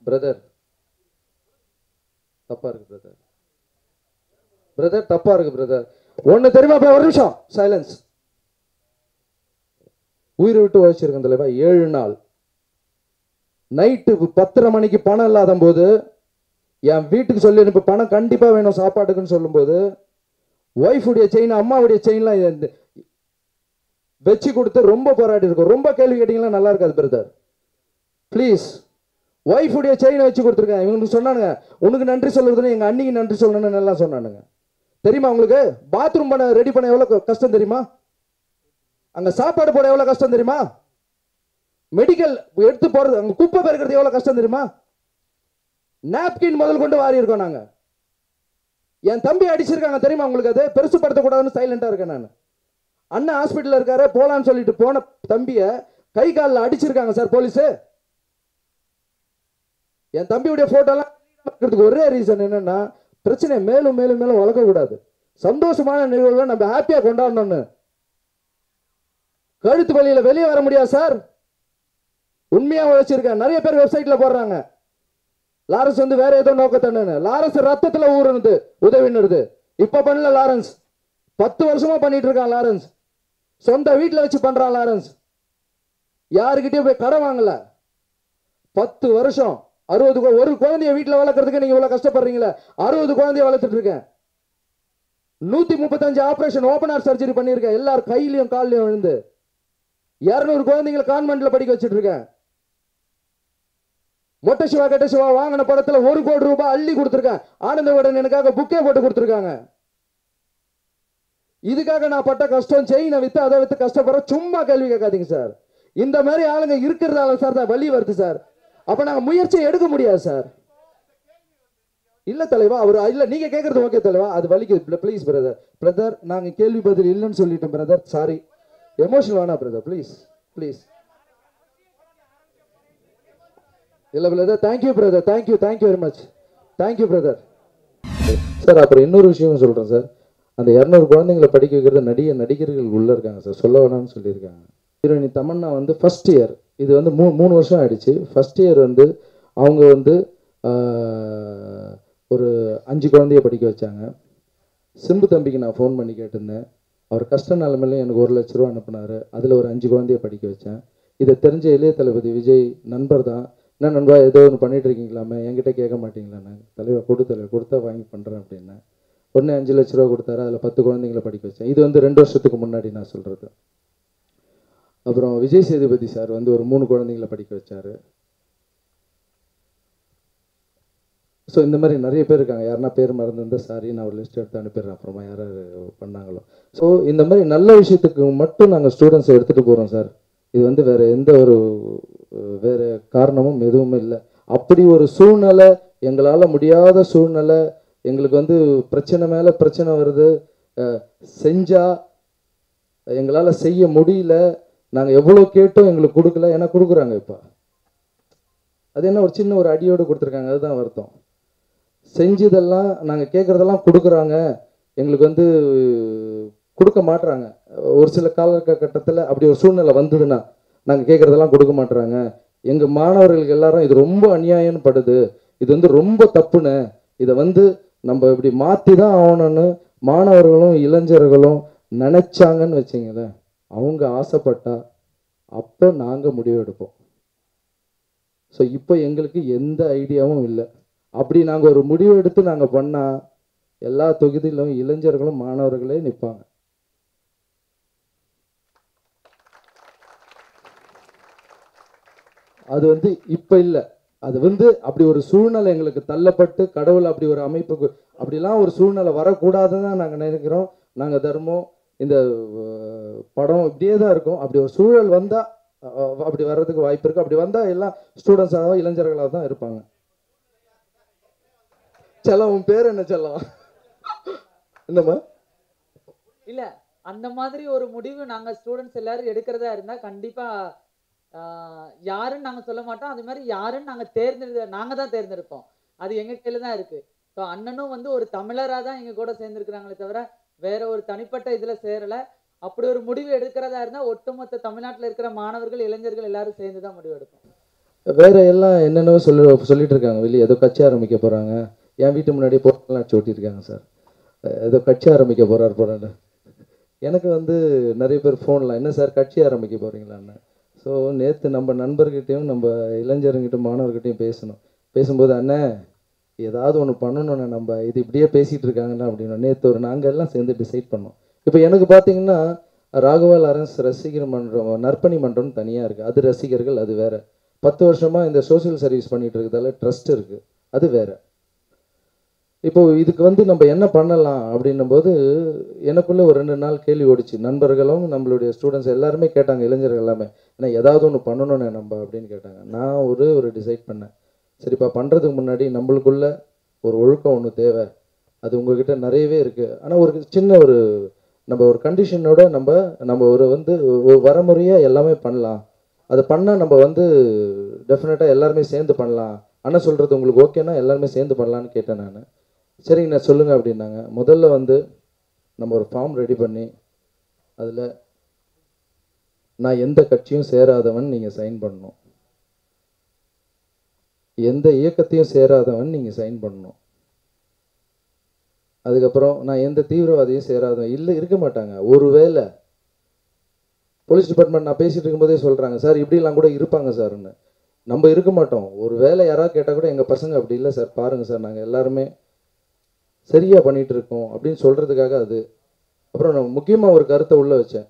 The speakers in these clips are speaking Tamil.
பிரதர் தப்பா இருக்கு பிரதர். பிரதர் தப்பா இருக்கு பிரதர். ஒன்னு தெரியுமா? ஒரு நிமிஷம் சைலன்ஸ். உயிரை விட்டு உழைச்சிருக்கேன் தலைவா. 7 நாள் நைட்டு 10:30 மணிக்கு பணம் இல்லாத போது என் வீட்டுக்கு சொல்லி அனுப்பி பணம் கண்டிப்பா வேணும் சாப்பாட்டுக்குன்னு சொல்லும் போது ஒய்ஃபுடைய செயின் அம்மாவுடைய செயின்லாம் வச்சு கொடுத்து ரொம்ப போராடி இருக்கும். ரொம்ப கேள்வி கேட்டீங்கன்னா நல்லா இருக்காது பிரதர். ப்ளீஸ் ஒய்ஃபுடைய செயினை வச்சு கொடுத்துருக்கேன். இவங்களுக்கு சொன்னானுங்க உனக்கு நன்றி சொல்றதுன்னு எங்க அண்ணிக்கு நன்றி சொல்லணும்னு எல்லாம் சொன்னானுங்க. தெரியுமா உங்களுக்கு? பாத்ரூம் பண்ண ரெடி பண்ண எவ்வளவு கஷ்டம் தெரியுமா? அங்க சாப்பாடு போட எவ்வளவு கஷ்டம் தெரியுமா? மெடிக்கல் எடுத்து போறது, அங்க குப்பை பெருக்கிறது எவ்வளவு கஷ்டம் தெரியுமா? நாப்கின் முதல் கொண்டு வாரி இருக்கோம் நாங்க. என் தம்பி அடிச்சிருக்காங்க தெரியுமா உங்களுக்கு? அது பெருசு படுத்தக்கூடாதுன்னு சைலண்டா இருக்கேன் நான். அண்ணன் ஹாஸ்பிட்டல் இருக்காரு போலான்னு சொல்லிட்டு போன தம்பிய கை காலில் அடிச்சிருக்காங்க சார் போலீஸ். என் தம்பியுடைய போட்டோலாம் ஒரே ரீசன் என்னன்னா பிரச்சனை மேலும் மேலும் மேலும் வளர்க்க கூடாது. சந்தோஷமான நிகழ்வுகளை நம்ம ஹாப்பியா கொண்டாடணும்னு. கழுத்து வழியில வெளியே வர முடியாது சார். உண்மையா உழைச்சிருக்கேன். நிறைய பேர் வெப்சைட்ல போடுறாங்க லாரன்ஸ் வந்து வேற ஏதோ நோக்கத்தானு. லாரன்ஸ் ரத்தத்துல ஊறுனது உதவினது இப்ப பண்ணல. லாரன்ஸ் 10 வருஷமா பண்ணிட்டு இருக்கான். லாரன்ஸ் சொந்த வீட்டுல வச்சு பண்றான். லாரன்ஸ் யாருக்கிட்டயும் போய் கடன் வாங்கல. 10 வருஷம் 60 ஒரு குழந்தைய வீட்டுல வளர்க்கறதுக்கு நீங்க இவ்வளவு கஷ்டப்படுறீங்களா? 60 குழந்தைய வளர்த்துட்டு இருக்கேன். 135 ஆபரேஷன் ஓபன் ஹார்ட் சர்ஜரி பண்ணிருக்கேன். எல்லாரும் கையிலையும் காலிலையும் விழுந்து 200 குழந்தைங்களை கான்வென்ட்ல படிக்க வச்சுட்டு இருக்கேன். மொட்டை சிவா கெட்ட சிவா வாங்கின படத்துல 1 கோடி ரூபாய் அள்ளி கொடுத்திருக்கேன். ஆனந்த விகடன் எனக்காக புக்கே போட்டு கொடுத்திருக்காங்க. இதுக்காக நான் பட்ட கஷ்டம் செயினை வித்து அதை வித்து கஷ்டப்படுற சும்மா கேள்வி கேட்காதீங்க சார். இந்த மாதிரி ஆளுங்க இருக்கிறதால சார் தான் வலி வருது சார். அப்ப நாங்க முயற்சி எடுக்க முடியாது சார். இல்ல தலைவா அவர் இல்ல நீங்க கேட்கறது ஓகே தலைவா, அது வலிக்குது. Please brother. பிரதர் நாங்க கேள்வி பதில் இல்லைன்னு சொல்லிட்டோம் பிரதர். சாரி எமோஷனல் வேணா பிரதர். Please please. இல்ல brother. Thank you brother. Thank you thank you very much. Thank you brother. Sir அப்புறம் இன்னொரு விஷயம் சொல்றேன் சார். அந்த 200 குழந்தைங்களை படிக்க வைக்கிறது நடிகர்கள் உள்ள இருக்காங்க சார். சொல்ல வேணாம்னு சொல்லியிருக்காங்க. ஹீரோயினி தமன்னா வந்து ஃபர்ஸ்ட் இயர், இது வந்து 3 வருஷம் ஆயிடுச்சு. ஃபர்ஸ்ட் இயர் வந்து அவங்க வந்து ஒரு 5 குழந்தைய படிக்க வச்சாங்க. சிம்பு தம்பிக்கு நான் ஃபோன் பண்ணி கேட்டிருந்தேன். அவர் கஷ்ட நிலைமையில எனக்கு 1 லட்ச ரூபா அனுப்புனாரு. அதில் ஒரு 5 குழந்தைய படிக்க வச்சேன். இதை தெரிஞ்ச இளைய தளபதி விஜய் நண்பர் தான். என்ன நண்பா ஏதோ ஒன்று பண்ணிட்டு இருக்கீங்களாமே, என்கிட்ட கேட்க மாட்டீங்களாண்ணே? தலைவர் கொடுத்தா வாங்கி பண்ணுறேன் அப்படின்னா உடனே 5 லட்ச ரூபா கொடுத்தாரு. அதில் 10 குழந்தைங்களை படிக்க வச்சேன். இது வந்து 2 வருஷத்துக்கு முன்னாடி நான் சொல்கிறது. அப்புறம் விஜய் சேதுபதி சார் வந்து ஒரு 3 குழந்தைங்களை படிக்க வச்சாரு. ஸோ இந்த மாதிரி நிறைய பேர் இருக்காங்க. யாருன்னா பேர் மறந்துருந்தா சாரி, நான் ஒரு லிஸ்ட் எடுத்து அனுப்பிடுறேன் அப்புறமா யார் பண்ணாங்களோ. ஸோ இந்த மாதிரி நல்ல விஷயத்துக்கு மட்டும் நாங்கள் ஸ்டூடெண்ட்ஸை எடுத்துகிட்டு போகிறோம் சார். இது வந்து வேறு எந்த ஒரு வேறு காரணமும் எதுவுமே இல்லை. அப்படி ஒரு சூழ்நிலை, எங்களால் முடியாத சூழ்நிலை, எங்களுக்கு வந்து பிரச்சனை மேலே பிரச்சனை வருது, செஞ்சால் எங்களால் செய்ய முடியல, நாங்கள் எவ்வளோ கேட்டோம் எங்களுக்கு கொடுக்கல. ஏன்னா கொடுக்குறாங்க இப்போ. அது என்ன ஒரு சின்ன ஒரு அடியோடு கொடுத்துருக்காங்க, அதுதான் வருத்தம். செஞ்சதெல்லாம் நாங்கள் கேட்குறதெல்லாம் கொடுக்குறாங்க, எங்களுக்கு வந்து கொடுக்க மாட்டுறாங்க. ஒரு சில காலகட்டத்தில் அப்படி ஒரு சூழ்நிலை வந்ததுன்னா நாங்கள் கேட்குறதெல்லாம் கொடுக்க மாட்டுறாங்க. எங்கள் மாணவர்களுக்கு எல்லாரும் இது ரொம்ப அநியாயம்னு படுது, இது வந்து ரொம்ப தப்புன்னு, இதை வந்து நம்ம இப்படி மாற்றி தான் ஆகணும்னு மாணவர்களும் இளைஞர்களும் நினச்சாங்கன்னு வச்சிங்களேன், அவங்க ஆசைப்பட்டா அப்போ நாங்கள் முடிவு எடுப்போம். ஸோ இப்போ எங்களுக்கு எந்த ஐடியாவும் இல்லை. அப்படி நாங்கள் ஒரு முடிவு எடுத்து நாங்கள் பண்ணால் எல்லா தொகுதியிலும் இளைஞர்களும் மாணவர்களே நிற்பாங்க. அது வந்து இப்போ இல்லை. அது வந்து அப்படி ஒரு சூழ்நிலை எங்களுக்கு தள்ளப்பட்டு கடவுள் அப்படி ஒரு அமைப்புக்கு அப்படிலாம் ஒரு சூழ்நிலை வரக்கூடாதுன்னு தான் நாங்கள் நினைக்கிறோம். நாங்கள் தர்மம் இந்த படம் இப்படியே தான் இருக்கும். அப்படி ஒரு சூழல் வந்தால் அப்படி வர்றதுக்கு வாய்ப்பு இருக்குது. அப்படி வந்தால் எல்லாம் ஸ்டூடெண்ட்ஸாக இளைஞர்களாக தான் இருப்பாங்க. செல்லம் உன் பேர் என்ன செல்லம்? என்னம்மா? இல்ல அந்த மாதிரி ஒரு முடிவு நாங்க ஸ்டூடெண்ட்ஸ் எல்லாரும் எடுக்கிறதா இருந்தா கண்டிப்பா யாருன்னு நாங்க சொல்ல மாட்டோம். அது மாதிரி யாருன்னு நாங்க தான் தேர்ந்தெடுப்போம். அது எங்க கையில தான் இருக்கு. ஸோ அண்ணனும் வந்து ஒரு தமிழரா தான் எங்க கூட சேர்ந்துருக்கிறாங்களே தவிர வேற ஒரு தனிப்பட்ட இதுல சேரல. அப்படி ஒரு முடிவு எடுக்கிறதா இருந்தா ஒட்டுமொத்த தமிழ்நாட்டில் இருக்கிற மாணவர்கள் இளைஞர்கள் எல்லாரும் சேர்ந்து தான் முடிவு எடுப்போம். வேற எல்லாம் என்னென்னவோ சொல்லிட்டு இருக்காங்க. வெளியே ஏதோ கட்சி ஆரம்பிக்க போகிறாங்க. என் வீட்டு முன்னாடி போட்டெல்லாம் அடிச்சு ஓட்டியிருக்காங்க சார். ஏதோ கட்சி ஆரம்பிக்க போகிறாரு. எனக்கு வந்து நிறைய பேர் ஃபோனில் என்ன சார் கட்சி ஆரம்பிக்க போகிறீங்களான்னு. ஸோ நேற்று நம்ம நண்பர்கிட்டையும் நம்ம இளைஞர்கிட்டையும் மாணவர்கிட்டையும் பேசும்போது அண்ணே ஏதாவது ஒன்று பண்ணணும்ண்ணே, நம்ம இது இப்படியே பேசிகிட்டு இருக்காங்கண்ணா அப்படின்னா நேற்று நாங்கள் எல்லாம் சேர்ந்து டிசைட் பண்ணோம். இப்போ எனக்கு பார்த்தீங்கன்னா ராகவா லாரன்ஸ் ரசிகர் மன்றம் நற்பணி மன்றம்னு தனியாக இருக்குது. அது ரசிகர்கள், அது வேறு. 10 வருஷமாக இந்த சோஷியல் சர்வீஸ் பண்ணிகிட்டு இருக்கிறதால ட்ரஸ்ட் இருக்குது, அது வேறு. இப்போது இதுக்கு வந்து நம்ம என்ன பண்ணலாம் அப்படின்னும்போது எனக்குள்ளே ஒரு 2 நாள் கேள்வி ஓடிச்சு. நண்பர்களும் நம்மளுடைய ஸ்டூடெண்ட்ஸ் எல்லாருமே கேட்டாங்க, இளைஞர்கள் எல்லாமே, ஏன்னா ஏதாவது ஒன்று பண்ணணும்னே நம்ம அப்படின்னு கேட்டாங்க. நான் ஒரு டிசைட் பண்ணேன். சரிப்பா, பண்ணுறதுக்கு முன்னாடி நம்மளுக்குள்ள ஒரு ஒழுக்கம் ஒன்று தேவை. அது உங்ககிட்ட நிறையவே இருக்குது. ஆனால் ஒரு சின்ன நம்ம ஒரு கண்டிஷனோட நம்ம ஒரு வரமுறையாக எல்லாமே பண்ணலாம். அதை பண்ணால் நம்ம டெஃபினட்டாக எல்லாருமே சேர்ந்து பண்ணலாம். அண்ணன் சொல்கிறது உங்களுக்கு ஓகேனா எல்லாருமே சேர்ந்து பண்ணலான்னு கேட்டேன் நான். சரிங்கண்ணா சொல்லுங்கள் அப்படின்னாங்க. முதல்ல நம்ம ஒரு ஃபார்ம் ரெடி பண்ணி அதில் நான் எந்த கட்சியும் சேராதவன் நீங்கள் சைன் பண்ணணும், எந்த இயக்கத்தையும் சேராதவன் நீங்கள் சைன் பண்ணணும். அதுக்கப்புறம் நான் எந்த தீவிரவாதியும் சேராதவன் இல்லை இருக்க மாட்டாங்க. ஒருவேளை போலீஸ் டிபார்ட்மெண்ட் நான் பேசிகிட்டு இருக்கும்போதே சொல்கிறாங்க, சார் இப்படிலாம் கூட இருப்பாங்க சார்ன்னு. நம்ம இருக்க மாட்டோம். ஒரு வேளை யாராவது கேட்டால் கூட எங்கள் பசங்க அப்படி இல்லை சார், பாருங்கள் சார் நாங்கள் எல்லாருமே சரியாக பண்ணிகிட்டு இருக்கோம் அப்படின்னு சொல்கிறதுக்காக அது. அப்புறம் நான் முக்கியமாக ஒரு கருத்தை உள்ளே வச்சேன்.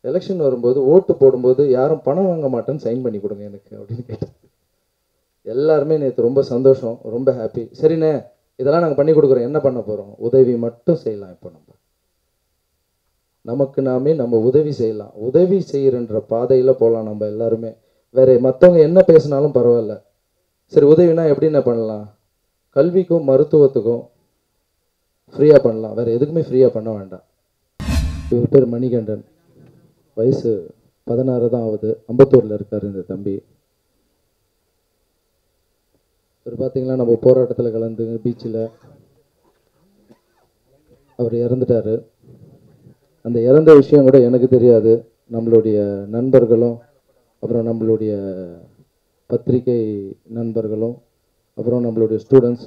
எலெக்ஷன் வரும்போது ஓட்டு போடும்போது யாரும் பணம் வாங்க மாட்டேன்னு சைன் பண்ணி கொடுங்க எனக்கு அப்படின்னு கேட்டேன். எல்லாருமே நேற்று ரொம்ப சந்தோஷம், ரொம்ப ஹாப்பி. சரிண்ணே இதெல்லாம் நாங்கள் பண்ணி கொடுக்குறோம், என்ன பண்ண போகிறோம், உதவி மட்டும் செய்யலாம். இப்போ நமக்கு நாமே நம்ம உதவி செய்யலாம், உதவி செய்கிறன்ற பாதையில் போகலாம் நம்ம எல்லாருமே. வேற மற்றவங்க என்ன பேசினாலும் பரவாயில்ல. சரி உதவினா எப்படின்னு பண்ணலாம், கல்விக்கும் மருத்துவத்துக்கும் ஃப்ரீயாக பண்ணலாம், வேறு எதுக்குமே ஃப்ரீயாக பண்ண வேண்டாம். இவர் பேர் மணிகண்டன், வயசு 16 தான் ஆகுது, அம்பத்தூரில் இருக்கார் இந்த தம்பி. இவர் பார்த்தீங்கன்னா நம்ம போராட்டத்தில் கலந்து பீச்சில் அவர் இறந்துட்டார். அந்த இறந்த விஷயம் கூட எனக்கு தெரியாது. நம்மளுடைய நண்பர்களும் அப்புறம் நம்மளுடைய பத்திரிகை நண்பர்களும் அப்புறம் நம்மளுடைய ஸ்டூடெண்ட்ஸ்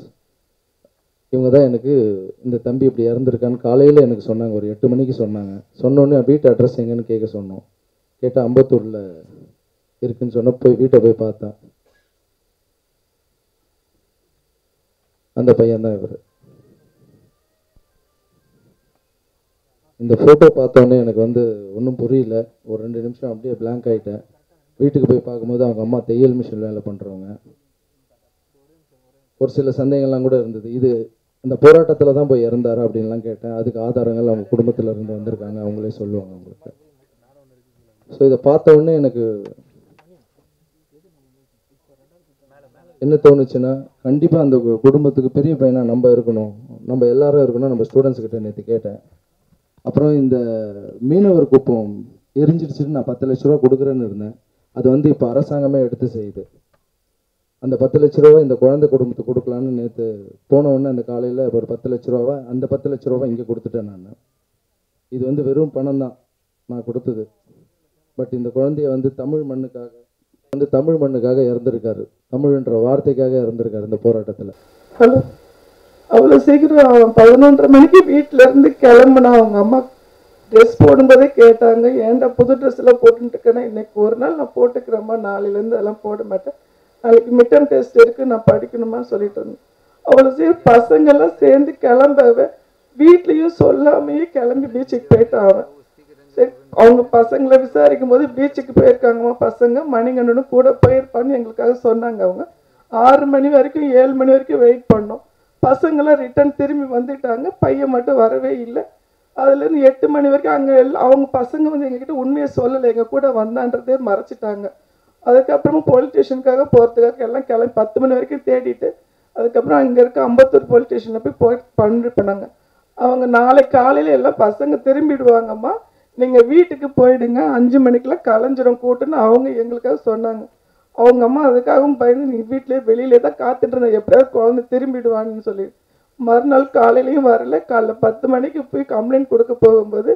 இவங்க தான் எனக்கு இந்த தம்பி இப்படி இறந்துருக்கான்னு காலையில் எனக்கு சொன்னாங்க. ஒரு 8 மணிக்கு சொன்னாங்க. சொன்னோடனே வீட்டு அட்ரஸ் எங்கன்னு கேட்க சொன்னோம். கேட்டால் அம்பத்தூரில் இருக்குன்னு சொன்ன போய் வீட்டை போய் பார்த்தேன். அந்த பையன்தான் இவர். இந்த ஃபோட்டோ பார்த்தோன்னே எனக்கு ஒன்றும் புரியல. ஒரு 2 நிமிஷம் அப்படியே பிளாங்க் ஆகிட்டேன். வீட்டுக்கு போய் பார்க்கும்போது அவங்க அம்மா தையல் மிஷின் வேலை பண்ணுறவங்க. ஒரு சில சந்தேகங்கள்லாம் கூட இருந்தது, இது இந்த போராட்டத்தில் தான் போய் இறந்தாரா அப்படின்லாம் கேட்டேன். அதுக்கு ஆதாரங்கள் அவங்க குடும்பத்தில் இருந்து வந்திருக்காங்க, அவங்களே சொல்லுவாங்க அவங்களுக்கு. ஸோ இதை பார்த்த உடனே எனக்கு என்ன தோணுச்சுன்னா, கண்டிப்பாக அந்த குடும்பத்துக்கு பெரிய பையனாக நம்ம இருக்கணும், நம்ம எல்லாரும் இருக்கணும். நம்ம ஸ்டூடெண்ட்ஸ்கிட்ட நேற்று கேட்டேன். அப்புறம் இந்த மீனவர் குப்பம் எரிஞ்சிடுச்சுன்னு நான் 10 லட்ச ரூபா கொடுக்குறேன்னு இருந்தேன். அது இப்போ அரசாங்கமே எடுத்து செய்யுது. அந்த 10 லட்ச ரூபா இந்த குழந்தை குடும்பத்துக்கு கொடுக்கலான்னு நேற்று போன உடனே அந்த காலையில் ஒரு 10 லட்ச ரூபாவை அந்த 10 லட்ச ரூபா இங்கே கொடுத்துட்டேன் நான். இது வெறும் பணம் தான் நான் கொடுத்தது. பட் இந்த குழந்தைய தமிழ் மண்ணுக்காக இறந்துருக்காரு, தமிழ்ன்ற வார்த்தைக்காக இறந்துருக்காரு இந்த போராட்டத்தில். ஹலோ, அவ்வளோ சீக்கிரம் 11:30 மணிக்கு வீட்டில இருந்து கிளம்புனா அவங்க அம்மா ட்ரெஸ் போடும்போதே கேட்டாங்க, ஏன்டா புது ட்ரெஸ் எல்லாம் போட்டுட்டு இருக்கேன்னா, இன்னைக்கு ஒரு நாள் நான் போட்டுக்கிறேம்மா, நாளையிலேருந்து அதெல்லாம் போட மாட்டேன், நாளைக்கு மிட்டம் டெஸ்ட் இருக்கு, நான் படிக்கணுமான்னு சொல்லிட்டு இருந்தேன். அவ்வளோ சீக்கிரம் பசங்கள்லாம் சேர்ந்து கிளம்பவே வீட்லேயும் சொல்லாமையே கிளம்பி பீச்சுக்கு போயிட்டான் அவன். சரி, அவங்க பசங்களை விசாரிக்கும் போது பீச்சுக்கு போயிருக்காங்கம்மா பசங்க, மணிகண்டனும் கூட போயிருப்பான்னு எங்களுக்காக சொன்னாங்க. அவங்க 6 மணி வரைக்கும் 7 மணி வரைக்கும் வெயிட் பண்ணோம். பசங்களாம் ரிட்டர்ன் திரும்பி வந்துட்டாங்க, பையன் மட்டும் வரவே இல்லை. அதுலேருந்து 8 மணி வரைக்கும் அங்கே அவங்க பசங்க எங்ககிட்ட உண்மையை சொல்லலை, எங்கள் கூட வந்தான்றதே மறைச்சிட்டாங்க. அதுக்கப்புறமா போலீஸ் ஸ்டேஷனுக்காக போகிறதுக்காக எல்லாம் கிளம்பி 10 மணி வரைக்கும் தேடிட்டு அதுக்கப்புறம் அங்கே இருக்க அம்பத்தூர் போலீஸ் ஸ்டேஷனில் போய் பண்ணாங்க. அவங்க நாளை காலையில் எல்லாம் பசங்க திரும்பிடுவாங்கம்மா, நீங்கள் வீட்டுக்கு போயிடுங்க, 5 மணிக்கெலாம் கலைஞ்சிரும் கூட்டுன்னு அவங்க எங்களுக்காக சொன்னாங்க. அவங்க அம்மா அதுக்காகவும் பயந்து நீங்கள் வீட்டிலே வெளியிலே தான் காத்துட்டு இருந்தேன், எப்படியாவது குழந்தை திரும்பிடுவான்னு சொல்லி. மறுநாள் காலையிலையும் வரல. காலைல 10 மணிக்கு போய் கம்ப்ளைண்ட் கொடுக்க போகும்போது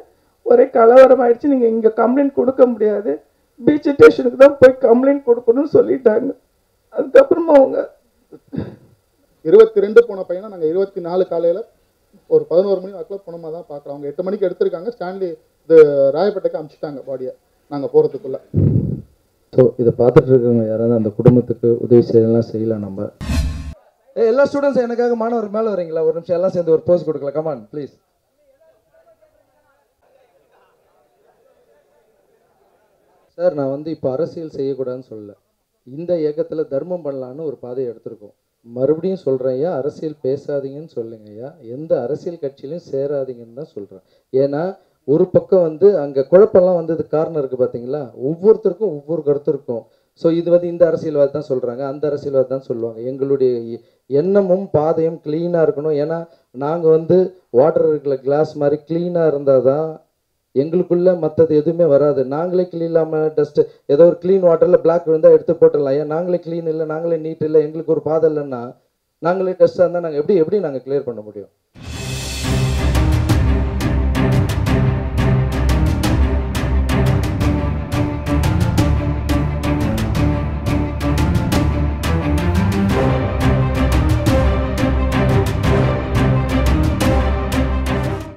ஒரே கலவரம் ஆயிடுச்சு, நீங்கள் இங்கே கம்ப்ளைண்ட் கொடுக்க முடியாது, பீச் ஸ்டேஷனுக்கு தான் போய் கம்ப்ளைண்ட் கொடுக்கணும்னு சொல்லிட்டாங்க. அதுக்கப்புறமா அவங்க 22 போன பையனை நாங்கள் 24 காலையில் ஒரு 11 மணி வாக்கில் போனோமா தான் பார்க்குறோம். அவங்க 8 மணிக்கு எடுத்திருக்காங்க. ஸ்டான்லி இது ராயப்பேட்டைக்கு அனுப்பிச்சிட்டாங்க பாடியை நாங்கள் போகிறதுக்குள்ளே. ஸோ இதை பார்த்துட்டு இருக்கவங்க யாராவது அந்த குடும்பத்துக்கு உதவி செய்யலாம் நம்ம. எல்லா ஸ்டூடெண்ட்ஸும் எனக்காக மாணவர் மேலே வரீங்களா? ஒரு நிமிஷம் எல்லாம் சேர்ந்து ஒரு போஸ் கொடுக்கலாம். Come on please. சார், நான் வந்து இப்போ அரசியல் செய்யக்கூடாதுன்னு சொல்லல. இந்த இயக்கத்தில் தர்மம் பண்ணலான்னு ஒரு பாதையை எடுத்திருக்கோம். மறுபடியும் சொல்கிறேன் ஐயா, அரசியல் பேசாதீங்கன்னு சொல்லுங்க ஐயா. எந்த அரசியல் கட்சியிலையும் சேராதீங்கன்னு தான் சொல்கிறேன். ஏன்னா ஒரு பக்கம் வந்து அங்கே குழப்பம்லாம் வந்தது காரணம் இருக்குது பார்த்தீங்களா? ஒவ்வொருத்தருக்கும் ஒவ்வொரு கருத்து இருக்கும். ஸோ இது வந்து இந்த அரசியல்வாதி தான் சொல்கிறாங்க, அந்த அரசியல்வாதி தான் சொல்லுவாங்க. எங்களுடைய எண்ணமும் பாதையும் க்ளீனாக இருக்கணும். ஏன்னா நாங்கள் வந்து வாட்டர் இருக்கிற கிளாஸ் மாதிரி க்ளீனாக இருந்தால் தான் எங்களுக்குள்ளே மற்றது எதுவுமே வராது. நாங்களே க்ளீன் இல்லாமல் டஸ்ட்டு ஏதோ ஒரு க்ளீன் வாட்டரில் பிளாக் விழுந்தால் எடுத்து போட்டுடலாம். ஏன் நாங்களே க்ளீன் இல்லை, நாங்களே நீட் இல்லை, எங்களுக்கு ஒரு பாதை இல்லைன்னா நாங்களே டஸ்ட்டாக இருந்தால் நாங்கள் எப்படி நாங்கள் கிளியர் பண்ண முடியும்?